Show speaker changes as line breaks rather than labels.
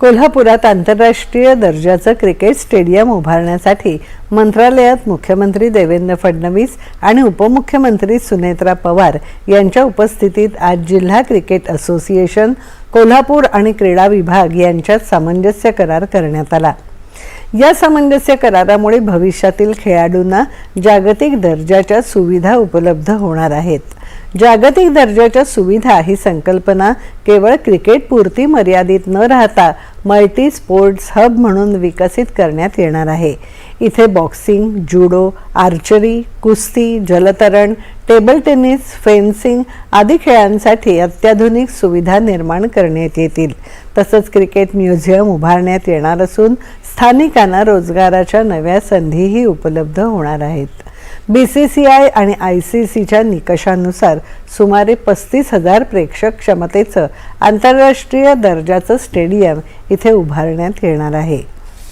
कोल्हापुरात आंतरराष्ट्रीय दर्जाचं क्रिकेट स्टेडियम उभारण्यासाठी मंत्रालयात मुख्यमंत्री देवेंद्र फडणवीस आणि उपमुख्यमंत्री सुनेत्रा पवार यांच्या उपस्थितीत आज जिल्हा क्रिकेट असोसिएशन कोल्हापूर आणि क्रीडा विभाग यांच्यात सामंजस्य करार करण्यात आला। या सामंजस्य करारामुळे भविष्यातील खेळाडूंना जागतिक दर्जाच्या सुविधा उपलब्ध होणार आहेत। जागतिक दर्जाच्या सुविधा ही संकल्पना केवळ क्रिकेट पुरती मर्यादित न राहता मल्टी स्पोर्ट्स हब म्हणून विकसित करण्यात येणार आहे। इथे बॉक्सिंग, जुडो, आर्चरी, कुस्ती, जलतरण, टेबल टेनिस, फेन्सिंग आदी खेळांसाठी अत्याधुनिक सुविधा निर्माण करण्यात येतील। तसंच क्रिकेट म्युझियम उभारण्यात येणार असून स्थानिकांना रोजगाराच्या नव्या संधीही उपलब्ध होणार आहेत। BCCI आणि ICCच्या निकषानुसार सुमारे 35,000 प्रेक्षक क्षमतेचं आंतरराष्ट्रीय दर्जाचं स्टेडियम इथे उभारण्यात येणार आहे।